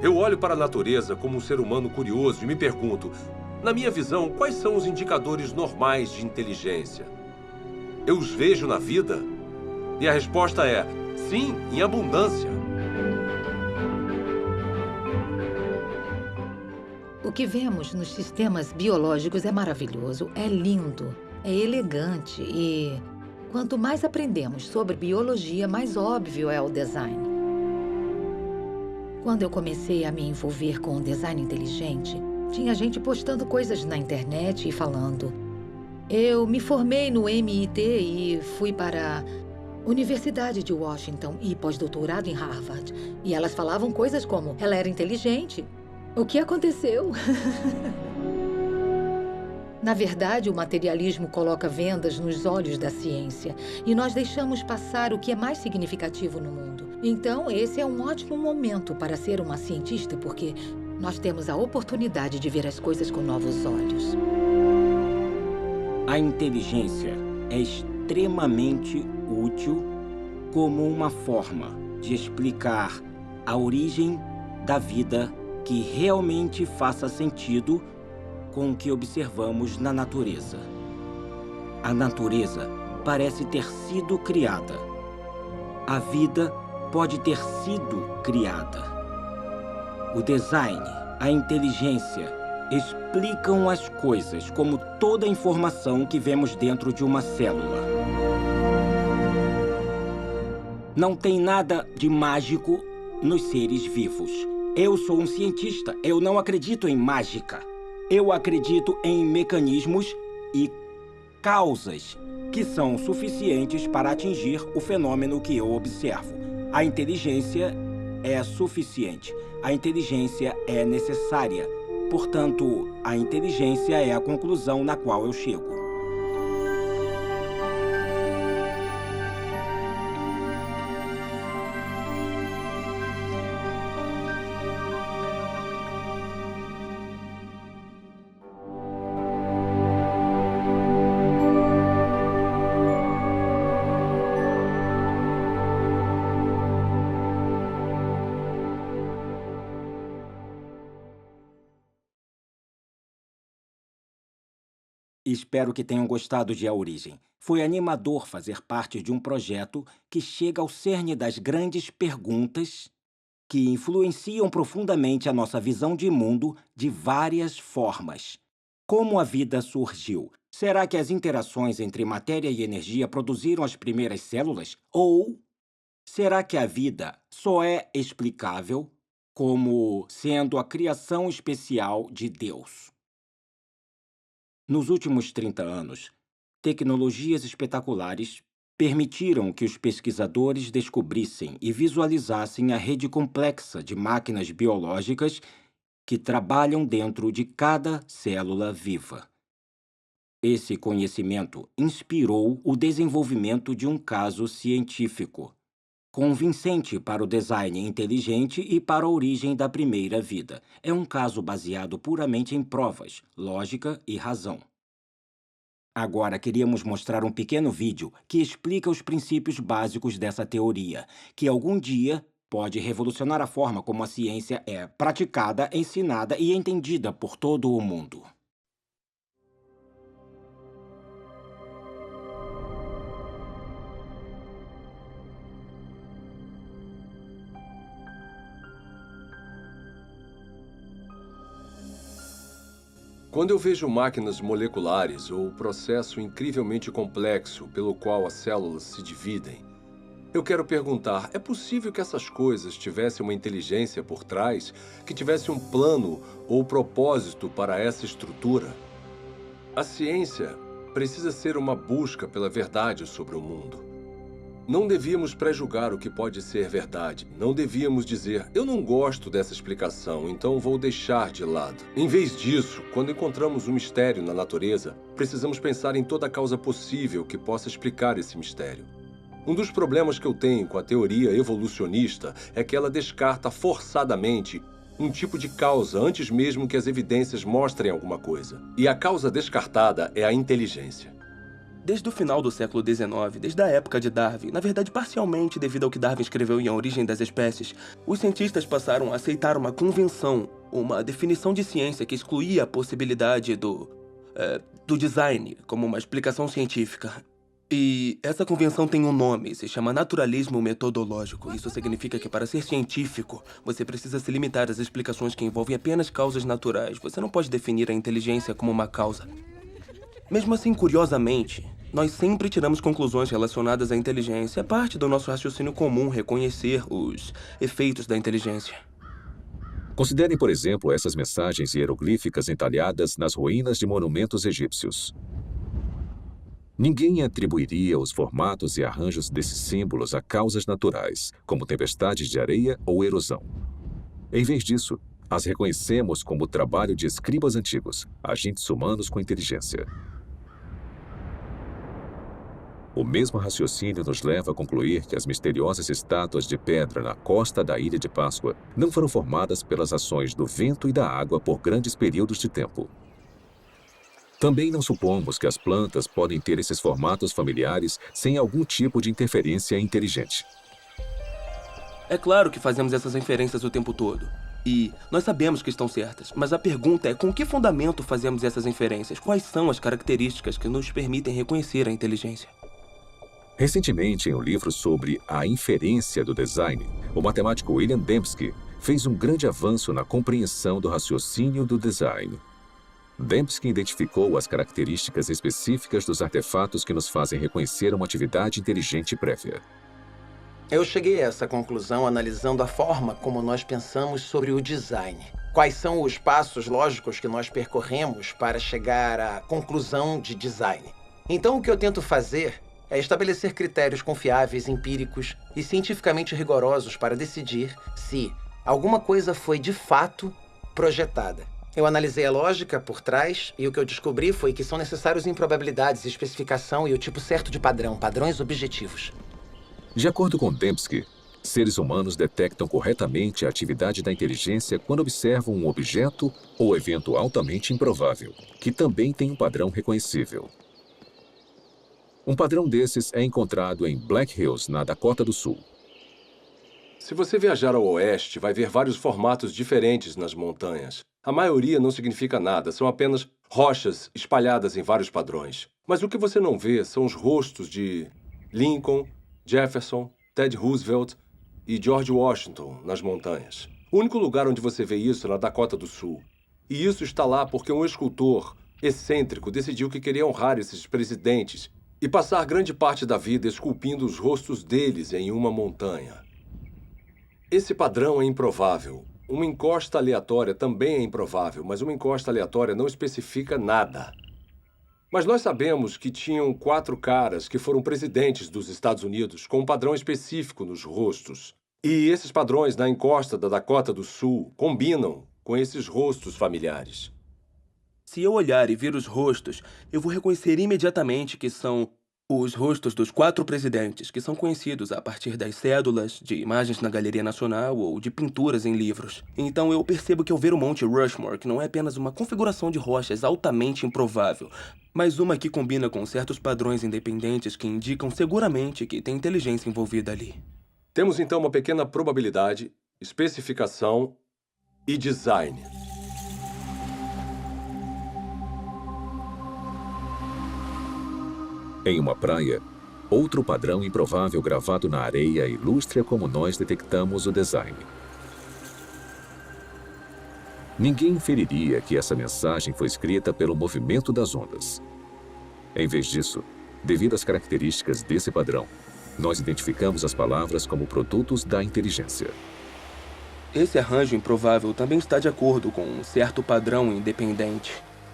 Eu olho para a natureza como um ser humano curioso e me pergunto, na minha visão, quais são os indicadores normais de inteligência? Eu os vejo na vida? E a resposta é, sim, em abundância. O que vemos nos sistemas biológicos é maravilhoso, é lindo, é elegante e quanto mais aprendemos sobre biologia, mais óbvio é o design. Quando eu comecei a me envolver com o design inteligente, tinha gente postando coisas na internet e falando: eu me formei no MIT e fui para a Universidade de Washington e pós-doutorado em Harvard. E elas falavam coisas como, ela era inteligente. O que aconteceu? Na verdade, o materialismo coloca vendas nos olhos da ciência e nós deixamos passar o que é mais significativo no mundo. Então, esse é um ótimo momento para ser uma cientista, porque nós temos a oportunidade de ver as coisas com novos olhos. A inteligência é extremamente útil como uma forma de explicar a origem da vida que realmente faça sentido com o que observamos na natureza. A natureza parece ter sido criada. A vida pode ter sido criada. O design, a inteligência explicam as coisas como toda a informação que vemos dentro de uma célula. Não tem nada de mágico nos seres vivos. Eu sou um cientista, eu não acredito em mágica. Eu acredito em mecanismos e causas que são suficientes para atingir o fenômeno que eu observo. A inteligência é suficiente. A inteligência é necessária. Portanto, a inteligência é a conclusão na qual eu chego. Espero que tenham gostado de A Origem. Foi animador fazer parte de um projeto que chega ao cerne das grandes perguntas que influenciam profundamente a nossa visão de mundo de várias formas. Como a vida surgiu? Será que as interações entre matéria e energia produziram as primeiras células? Ou será que a vida só é explicável como sendo a criação especial de Deus? Nos últimos 30 anos, tecnologias espetaculares permitiram que os pesquisadores descobrissem e visualizassem a rede complexa de máquinas biológicas que trabalham dentro de cada célula viva. Esse conhecimento inspirou o desenvolvimento de um caso científico, convincente para o design inteligente e para a origem da primeira vida. É um caso baseado puramente em provas, lógica e razão. Agora queríamos mostrar um pequeno vídeo que explica os princípios básicos dessa teoria, que algum dia pode revolucionar a forma como a ciência é praticada, ensinada e entendida por todo o mundo. Quando eu vejo máquinas moleculares ou o processo incrivelmente complexo pelo qual as células se dividem, eu quero perguntar, é possível que essas coisas tivessem uma inteligência por trás, que tivesse um plano ou propósito para essa estrutura? A ciência precisa ser uma busca pela verdade sobre o mundo. Não devíamos prejulgar o que pode ser verdade. Não devíamos dizer, eu não gosto dessa explicação, então vou deixar de lado. Em vez disso, quando encontramos um mistério na natureza, precisamos pensar em toda a causa possível que possa explicar esse mistério. Um dos problemas que eu tenho com a teoria evolucionista é que ela descarta forçadamente um tipo de causa antes mesmo que as evidências mostrem alguma coisa. E a causa descartada é a inteligência. Desde o final do século XIX, desde a época de Darwin, na verdade parcialmente devido ao que Darwin escreveu em A Origem das Espécies, os cientistas passaram a aceitar uma convenção, uma definição de ciência que excluía a possibilidade do design como uma explicação científica. E essa convenção tem um nome, se chama naturalismo metodológico. Isso significa que para ser científico, você precisa se limitar às explicações que envolvem apenas causas naturais. Você não pode definir a inteligência como uma causa. Mesmo assim, curiosamente, nós sempre tiramos conclusões relacionadas à inteligência. É parte do nosso raciocínio comum reconhecer os efeitos da inteligência. Considerem, por exemplo, essas mensagens hieroglíficas entalhadas nas ruínas de monumentos egípcios. Ninguém atribuiria os formatos e arranjos desses símbolos a causas naturais, como tempestades de areia ou erosão. Em vez disso, as reconhecemos como o trabalho de escribas antigos, agentes humanos com inteligência. O mesmo raciocínio nos leva a concluir que as misteriosas estátuas de pedra na costa da Ilha de Páscoa não foram formadas pelas ações do vento e da água por grandes períodos de tempo. Também não supomos que as plantas podem ter esses formatos familiares sem algum tipo de interferência inteligente. É claro que fazemos essas inferências o tempo todo. E nós sabemos que estão certas, mas a pergunta é com que fundamento fazemos essas inferências? Quais são as características que nos permitem reconhecer a inteligência? Recentemente, em um livro sobre a inferência do design, o matemático William Dembski fez um grande avanço na compreensão do raciocínio do design. Dembski identificou as características específicas dos artefatos que nos fazem reconhecer uma atividade inteligente prévia. Eu cheguei a essa conclusão analisando a forma como nós pensamos sobre o design. Quais são os passos lógicos que nós percorremos para chegar à conclusão de design. Então, o que eu tento fazer é estabelecer critérios confiáveis, empíricos e cientificamente rigorosos para decidir se alguma coisa foi de fato projetada. Eu analisei a lógica por trás e o que eu descobri foi que são necessários improbabilidades, especificação e o tipo certo de padrão, padrões objetivos. De acordo com Dembski, seres humanos detectam corretamente a atividade da inteligência quando observam um objeto ou evento altamente improvável, que também tem um padrão reconhecível. Um padrão desses é encontrado em Black Hills, na Dakota do Sul. Se você viajar ao oeste, vai ver vários formatos diferentes nas montanhas. A maioria não significa nada, são apenas rochas espalhadas em vários padrões. Mas o que você não vê são os rostos de Lincoln, Jefferson, Ted Roosevelt e George Washington nas montanhas. O único lugar onde você vê isso é na Dakota do Sul. E isso está lá porque um escultor excêntrico decidiu que queria honrar esses presidentes e passar grande parte da vida esculpindo os rostos deles em uma montanha. Esse padrão é improvável. Uma encosta aleatória também é improvável, mas uma encosta aleatória não especifica nada. Mas nós sabemos que tinham 4 caras que foram presidentes dos Estados Unidos com um padrão específico nos rostos. E esses padrões na encosta da Dakota do Sul combinam com esses rostos familiares. Se eu olhar e ver os rostos, eu vou reconhecer imediatamente que são os rostos dos 4 presidentes, que são conhecidos a partir das cédulas, de imagens na Galeria Nacional ou de pinturas em livros. Então eu percebo que ao ver o Monte Rushmore, que não é apenas uma configuração de rochas altamente improvável, mas uma que combina com certos padrões independentes que indicam seguramente que tem inteligência envolvida ali. Temos então uma pequena probabilidade, especificação e design. Em uma praia, outro padrão improvável gravado na areia ilustra como nós detectamos o design. Ninguém inferiria que essa mensagem foi escrita pelo movimento das ondas. Em vez disso, devido às características desse padrão, nós identificamos as palavras como produtos da inteligência. Esse arranjo improvável também está de acordo com um certo padrão independente.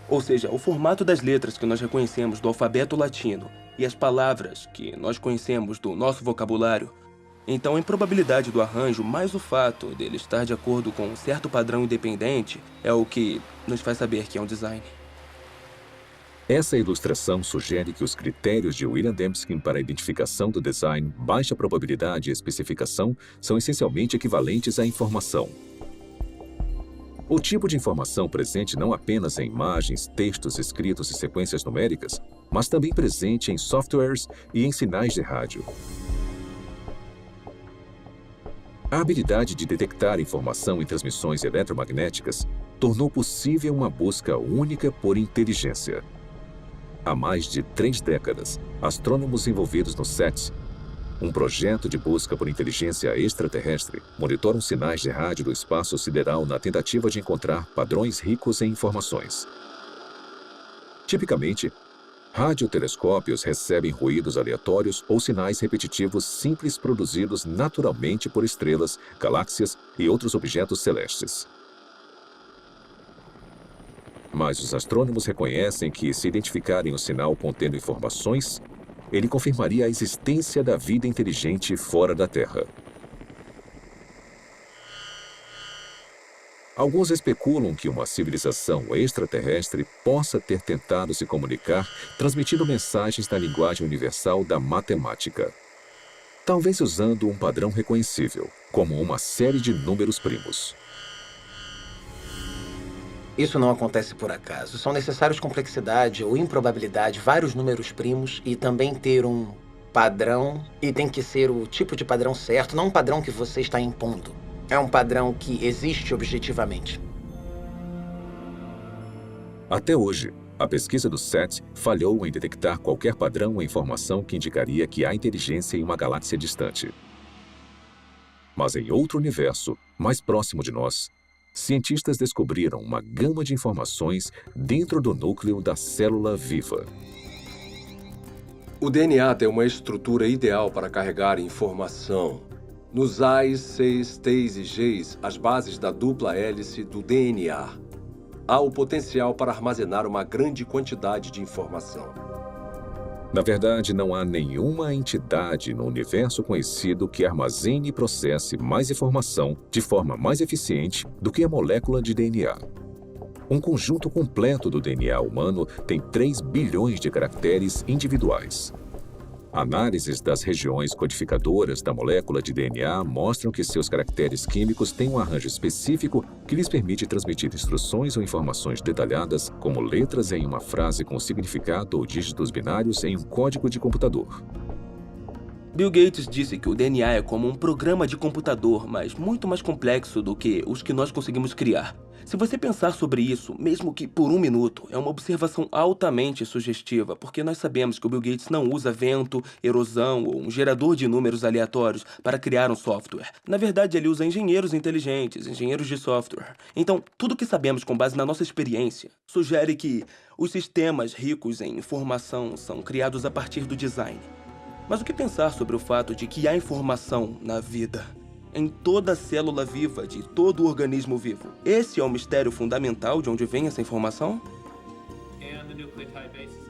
Ou seja, o formato das letras que nós reconhecemos do alfabeto latino e as palavras que nós conhecemos do nosso vocabulário. Então, a improbabilidade do arranjo, mais o fato dele estar de acordo com um certo padrão independente, é o que nos faz saber que é um design. Essa ilustração sugere que os critérios de William Dembski para a identificação do design, baixa probabilidade e especificação são essencialmente equivalentes à informação. O tipo de informação presente não apenas em imagens, textos escritos e sequências numéricas, mas também presente em softwares e em sinais de rádio. A habilidade de detectar informação em transmissões eletromagnéticas tornou possível uma busca única por inteligência. Há mais de 3 décadas, astrônomos envolvidos no SETI, um projeto de busca por inteligência extraterrestre, monitoram sinais de rádio do espaço sideral na tentativa de encontrar padrões ricos em informações. Tipicamente, radiotelescópios recebem ruídos aleatórios ou sinais repetitivos simples produzidos naturalmente por estrelas, galáxias e outros objetos celestes. Mas os astrônomos reconhecem que, se identificarem o sinal contendo informações, ele confirmaria a existência da vida inteligente fora da Terra. Alguns especulam que uma civilização extraterrestre possa ter tentado se comunicar transmitindo mensagens na linguagem universal da matemática. Talvez usando um padrão reconhecível, como uma série de números primos. Isso não acontece por acaso. São necessários complexidade ou improbabilidade, vários números primos e também ter um padrão. E tem que ser o tipo de padrão certo, não um padrão que você está impondo. É um padrão que existe objetivamente. Até hoje, a pesquisa do SETI falhou em detectar qualquer padrão ou informação que indicaria que há inteligência em uma galáxia distante. Mas em outro universo, mais próximo de nós, cientistas descobriram uma gama de informações dentro do núcleo da célula viva. O DNA tem uma estrutura ideal para carregar informação. Nos A's, C's, T's e G's, as bases da dupla hélice do DNA, há o potencial para armazenar uma grande quantidade de informação. Na verdade, não há nenhuma entidade no universo conhecido que armazene e processe mais informação de forma mais eficiente do que a molécula de DNA. Um conjunto completo do DNA humano tem 3 bilhões de caracteres individuais. Análises das regiões codificadoras da molécula de DNA mostram que seus caracteres químicos têm um arranjo específico que lhes permite transmitir instruções ou informações detalhadas, como letras em uma frase com significado ou dígitos binários em um código de computador. Bill Gates disse que o DNA é como um programa de computador, mas muito mais complexo do que os que nós conseguimos criar. Se você pensar sobre isso, mesmo que por um minuto, é uma observação altamente sugestiva, porque nós sabemos que o Bill Gates não usa vento, erosão ou um gerador de números aleatórios para criar um software. Na verdade, ele usa engenheiros inteligentes, engenheiros de software. Então, tudo que sabemos com base na nossa experiência sugere que os sistemas ricos em informação são criados a partir do design. Mas o que pensar sobre o fato de que há informação na vida? Em toda célula viva de todo organismo vivo. Esse é o mistério fundamental de onde vem essa informação?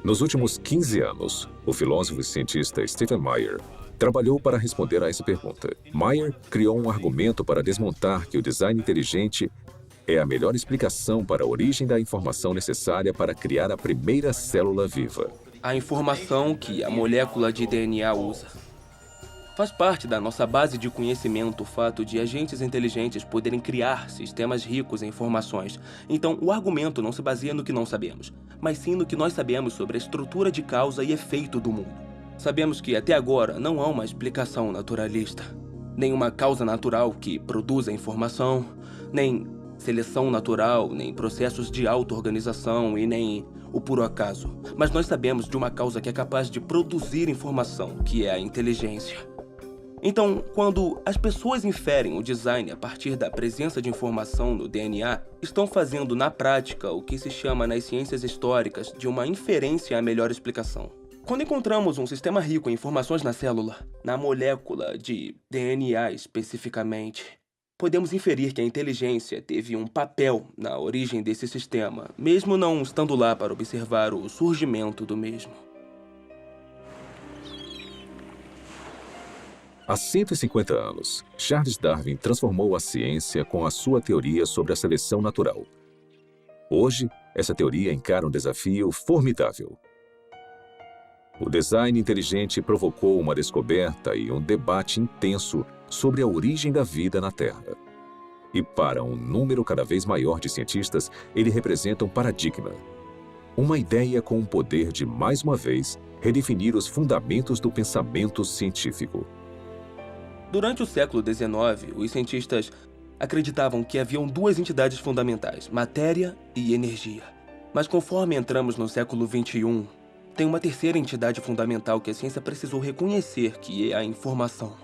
Nos últimos 15 anos, o filósofo e cientista Stephen Meyer trabalhou para responder a essa pergunta. Meyer criou um argumento para desmontar que o design inteligente é a melhor explicação para a origem da informação necessária para criar a primeira célula viva. A informação que a molécula de DNA usa. Faz parte da nossa base de conhecimento o fato de agentes inteligentes poderem criar sistemas ricos em informações. Então, o argumento não se baseia no que não sabemos, mas sim no que nós sabemos sobre a estrutura de causa e efeito do mundo. Sabemos que, até agora, não há uma explicação naturalista. Nem uma causa natural que produza informação, nem seleção natural, nem processos de auto-organização e nem o puro acaso. Mas nós sabemos de uma causa que é capaz de produzir informação, que é a inteligência. Então, quando as pessoas inferem o design a partir da presença de informação no DNA, estão fazendo na prática o que se chama nas ciências históricas de uma inferência à melhor explicação. Quando encontramos um sistema rico em informações na célula, na molécula de DNA especificamente, podemos inferir que a inteligência teve um papel na origem desse sistema, mesmo não estando lá para observar o surgimento do mesmo. Há 150 anos, Charles Darwin transformou a ciência com a sua teoria sobre a seleção natural. Hoje, essa teoria encara um desafio formidável. O design inteligente provocou uma descoberta e um debate intenso sobre a origem da vida na Terra. E para um número cada vez maior de cientistas, ele representa um paradigma. Uma ideia com o poder de, mais uma vez, redefinir os fundamentos do pensamento científico. Durante o século XIX, os cientistas acreditavam que haviam duas entidades fundamentais, matéria e energia. Mas conforme entramos no século XXI, tem uma terceira entidade fundamental que a ciência precisou reconhecer, que é a informação.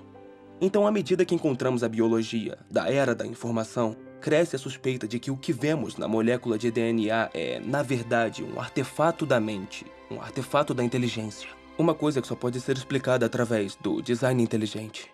Então, à medida que encontramos a biologia da era da informação, cresce a suspeita de que o que vemos na molécula de DNA é, na verdade, um artefato da mente, um artefato da inteligência. Uma coisa que só pode ser explicada através do design inteligente.